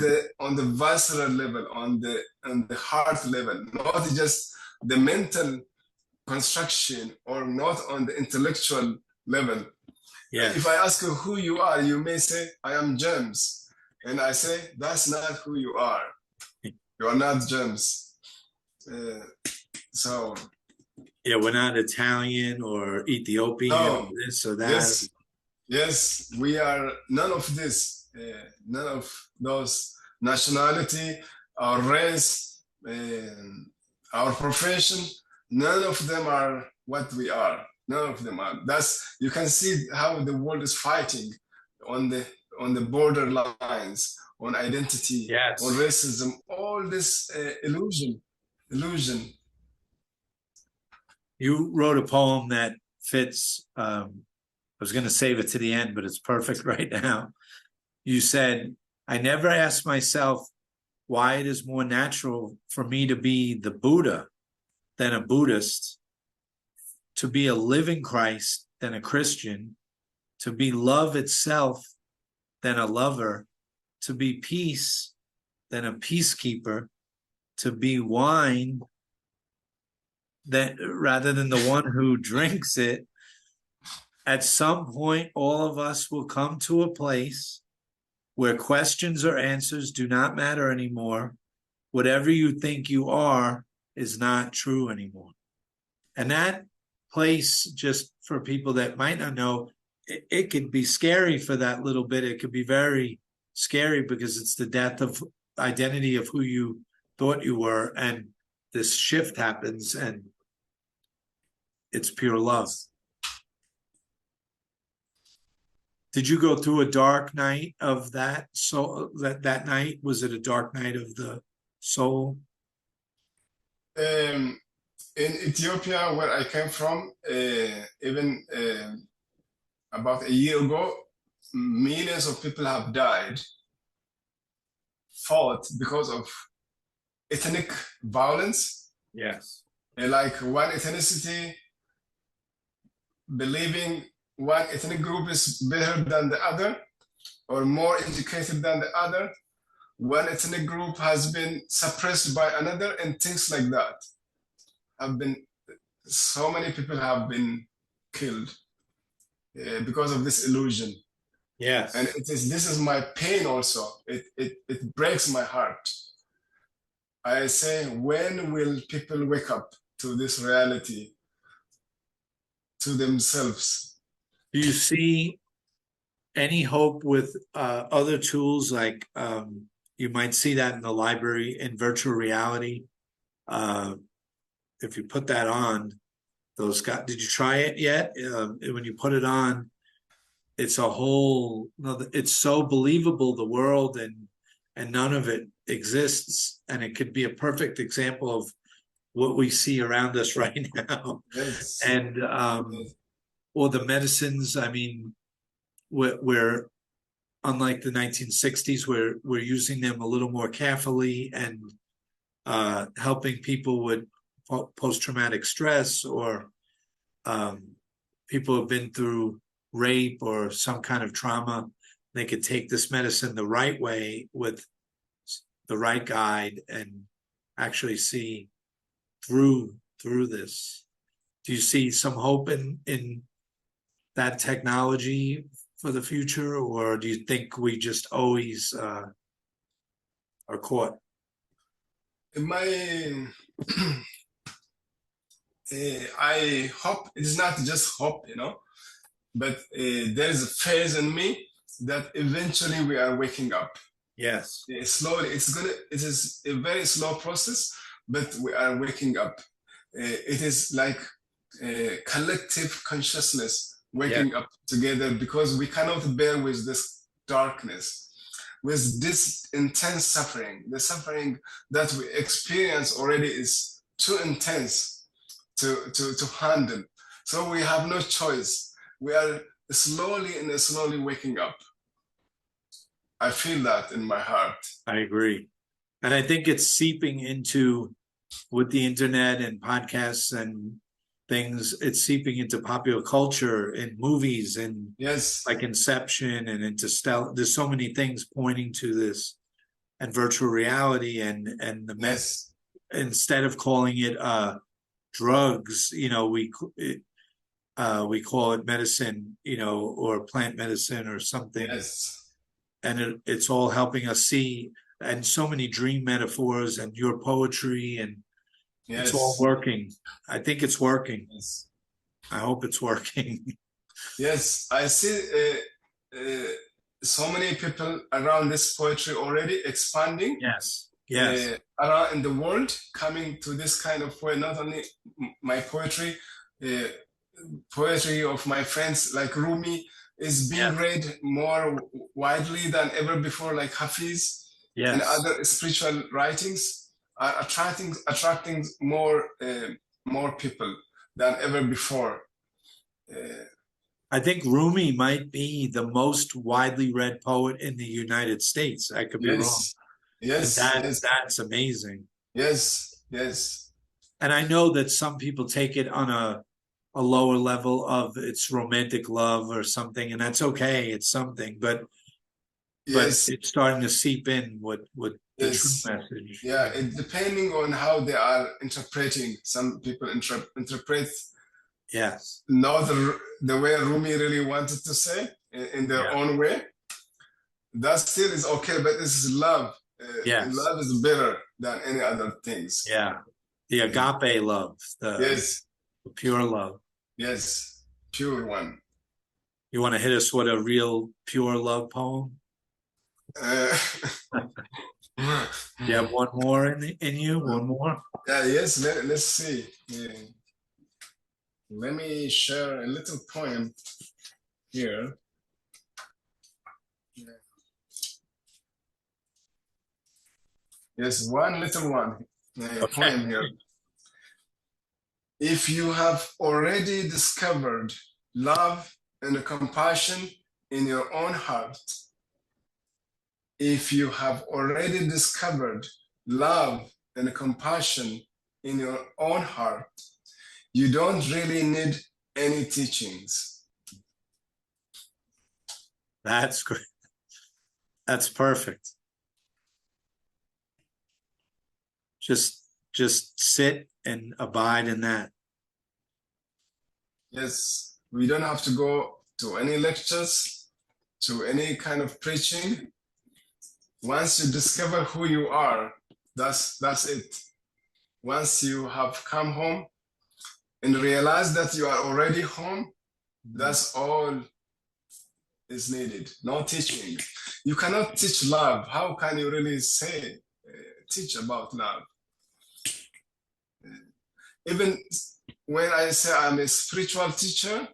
S2: the visceral level, on the heart level, not just the mental construction or not on the intellectual level.
S1: Yes.
S2: If I ask you who you are, you may say, I am James. And I say, that's not who you are. You are not James. So
S1: yeah, we're not Italian or Ethiopian
S2: no,
S1: or this or that.
S2: yes, we are none of this, none of those nationality, our race, our profession. None of them are what we are. None of them are. That's you can see how the world is fighting on the border lines, on identity,
S1: Yes.
S2: on racism. All this illusion.
S1: You wrote a poem that fits. I was going to save it to the end, but it's perfect right now. You said, I never asked myself why it is more natural for me to be the Buddha than a Buddhist, to be a living Christ than a Christian, to be love itself than a lover, to be peace than a peacekeeper, to be wine that rather than the one who drinks it. At some point, all of us will come to a place where questions or answers do not matter anymore. Whatever you think you are is not true anymore. And that place, just for people that might not know, it could be scary for that little bit. It could be very scary because it's the death of identity of who you thought you were. And this shift happens and it's pure love. Did you go through a dark night of that? So that night, was it a dark night of the soul?
S2: In Ethiopia, where I came from, even about a year ago, millions of people have died, fought because of ethnic violence.
S1: Yes.
S2: Like one ethnicity believing one ethnic group is better than the other or more educated than the other. One ethnic group has been suppressed by another, and things like that have been. So many people have been killed because of this illusion.
S1: Yes.
S2: And this is my pain also. It breaks my heart. I say, when will people wake up to this reality, to themselves?
S1: Do you see any hope with other tools like you might see that in the library in virtual reality? If you put that on, those guys, did you try it yet? When you put it on, it's a whole, it's so believable, the world, and none of it exists. And it could be a perfect example of what we see around us right now.
S2: Yes.
S1: And or the medicines, I mean, we're unlike the 1960s, where we're using them a little more carefully and helping people with post-traumatic stress or people who have been through rape or some kind of trauma. They could take this medicine the right way with the right guide and actually see through this. Do you see some hope in that technology for the future, or do you think we just always are caught?
S2: I hope it is not just hope, but there is a phase in me that eventually we are waking up.
S1: Yes.
S2: Slowly, it is a very slow process, but we are waking up. It is like a collective consciousness waking up together, because we cannot bear with this darkness, with this intense suffering. The suffering that we experience already is too intense to handle. So we have no choice. We are slowly waking up. I feel that in my heart.
S1: I agree. And I think it's seeping into, with the internet and podcasts and things, it's seeping into popular culture and movies and
S2: Yes.
S1: like Inception and Interstellar. There's so many things pointing to this, and virtual reality and the
S2: Yes.
S1: instead of calling it drugs, we call it medicine, or plant medicine or something.
S2: Yes.
S1: And it's all helping us see, and so many dream metaphors and your poetry, and it's all
S2: Yes.
S1: working. I think it's working.
S2: Yes.
S1: I hope it's working.
S2: Yes. I see so many people around this poetry already expanding.
S1: Yes. Yes.
S2: Around in the world, coming to this kind of poetry. Not only my poetry, poetry of my friends like Rumi is being read more widely than ever before, like Hafiz and other spiritual writings are attracting more people than ever before.
S1: I think Rumi might be the most widely read poet in the United States. I could be wrong.
S2: Yes.
S1: That's amazing.
S2: Yes. Yes.
S1: And I know that some people take it on a lower level of it's romantic love or something, and that's okay. It's something, but it's starting to seep in with the true message.
S2: Yeah, depending on how they are interpreting. Some people interpret not the way Rumi really wanted to say in their own way. That still is okay, but this is love. Love is better than any other things.
S1: Yeah, the agape love, the pure love.
S2: Yes, pure one.
S1: You want to hit us with a real pure love poem? You have one more in you? One more?
S2: Yes, let's see. Let me share a little poem here. Yes, one little one. Poem here. If you have already discovered love and compassion in your own heart, if you have already discovered love and compassion in your own heart, you don't really need any teachings.
S1: That's great. That's perfect. Just sit and abide in that.
S2: Yes, we don't have to go to any lectures, to any kind of preaching. Once you discover who you are, that's it. Once you have come home and realize that you are already home, that's all is needed. No teaching. You cannot teach love. How can you really teach about love? Even when I say I'm a spiritual teacher,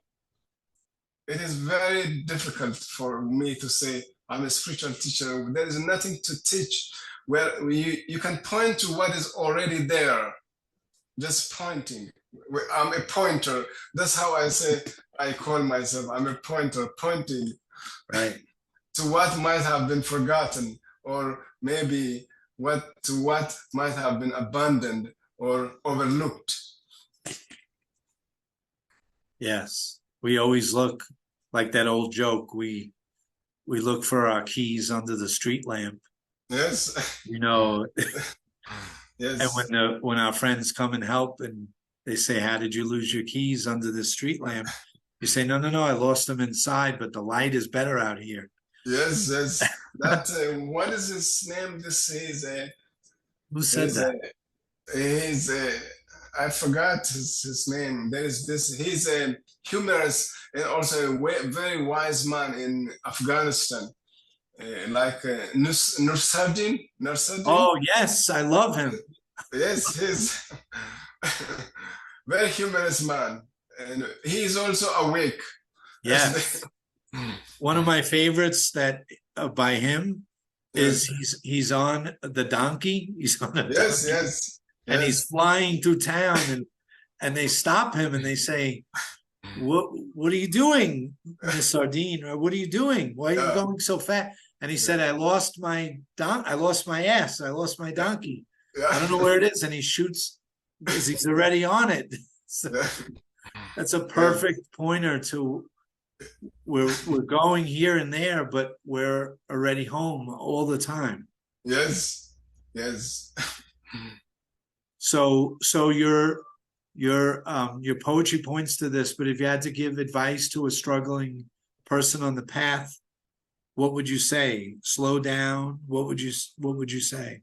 S2: it is very difficult for me to say I'm a spiritual teacher. There is nothing to teach. Well, you can point to what is already there, just pointing. I'm a pointer. That's how I call myself. I'm a pointer, pointing to what might have been forgotten, or maybe to what might have been abandoned or overlooked.
S1: Yes, we always look like that old joke. We look for our keys under the street lamp.
S2: Yes.
S1: Yes. And when our friends come and help and they say, "How did you lose your keys under the street lamp?" You say, No, I lost them inside, but the light is better out here.
S2: Yes. That what is his name?
S1: Who said
S2: that? I forgot his name. He's a humorous and also a very wise man in Afghanistan, like Nursardin.
S1: Oh, yes, I love him.
S2: Yes, he's very humorous man, and he's also awake.
S1: Yes. One of my favorites that by him is he's on the donkey. He's on a donkey.
S2: Yes.
S1: And he's flying through town, and they stop him and they say, what are you doing, Miss Sardine? Or what are you doing? Why are you going so fast? And he said, I lost my ass. I lost my donkey. I don't know where it is. And he shoots because he's already on it. So that's a perfect pointer to we're going here and there, but we're already home all the time.
S2: Yes.
S1: So your poetry points to this, but if you had to give advice to a struggling person on the path, what would you say? Slow down. What would you say?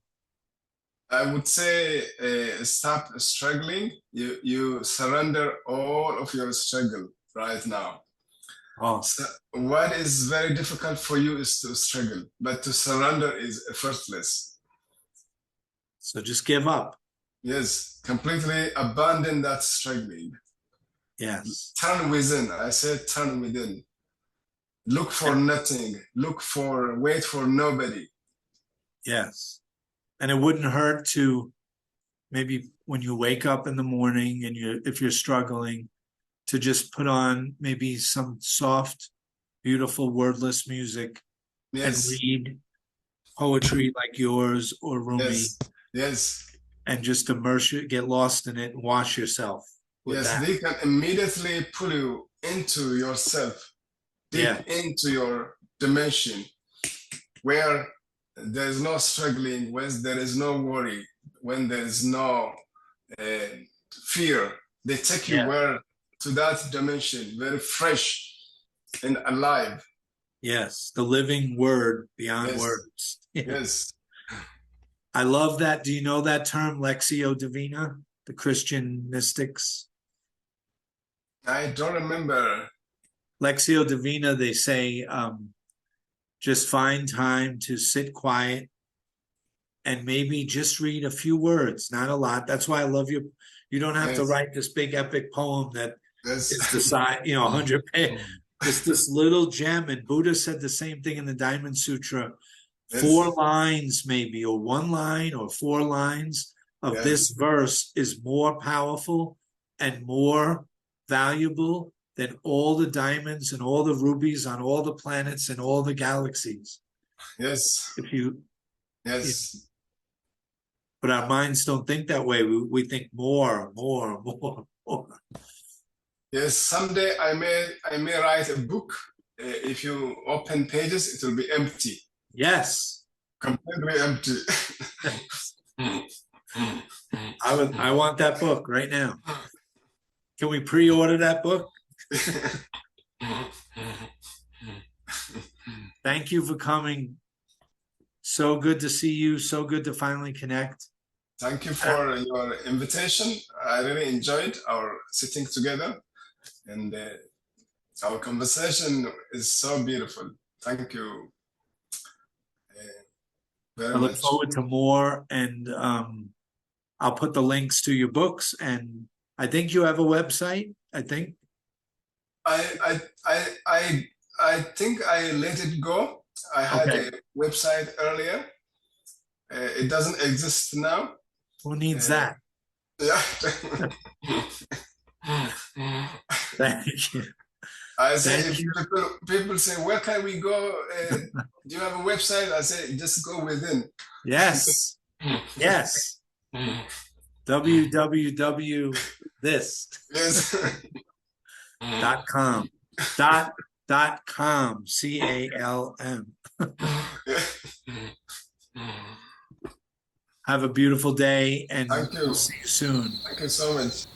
S2: I would say stop struggling. You surrender all of your struggle right now.
S1: Oh,
S2: So what is very difficult for you is to struggle, but to surrender is effortless.
S1: so just give up.
S2: Yes, completely abandon that struggling.
S1: Yes.
S2: Turn within. I said turn within. Look for nothing. Wait for nobody.
S1: Yes. And it wouldn't hurt to maybe when you wake up in the morning and if you're struggling, to just put on maybe some soft, beautiful, wordless music and read poetry like yours or Rumi.
S2: Yes.
S1: And just immerse you, get lost in it and wash yourself.
S2: They can immediately pull you into yourself, deep into your dimension, where there is no struggling, when there is no worry, when there is no fear. They take you to that dimension, very fresh and alive.
S1: Yes, the living word beyond words.
S2: Yes.
S1: I love that. Do you know that term, Lectio Divina, the Christian mystics?
S2: I don't remember.
S1: Lectio Divina, they say, just find time to sit quiet and maybe just read a few words, not a lot. That's why I love you. You don't have to write this big epic poem that is the size, 100 pages. Just this little gem. And Buddha said the same thing in the Diamond Sutra. 4 lines maybe, or 1 line or 4 lines of this verse is more powerful and more valuable than all the diamonds and all the rubies on all the planets and all the galaxies.
S2: Yes.
S1: But our minds don't think that way. We think more.
S2: Yes, someday I may write a book. If you open pages, it will be empty.
S1: Yes.
S2: Completely empty.
S1: I want that book right now. Can we pre-order that book? Thank you for coming. So good to see you. So good to finally connect.
S2: Thank you for your invitation. I really enjoyed our sitting together, and our conversation is so beautiful. Thank you very much.
S1: I look forward to more, and I'll put the links to your books, and I think you have a website. I think
S2: I think I let it go. I had a website earlier. It doesn't exist now.
S1: Who needs that?
S2: Yeah.
S1: Thank you.
S2: I say, people say, where can we go? Do you have a website? I say, just go within.
S1: Yes. Yes. www. This.
S2: Yes.
S1: .com. .com. CALM. Have a beautiful day, and
S2: Thank you.
S1: We'll see you soon.
S2: Thank you so much.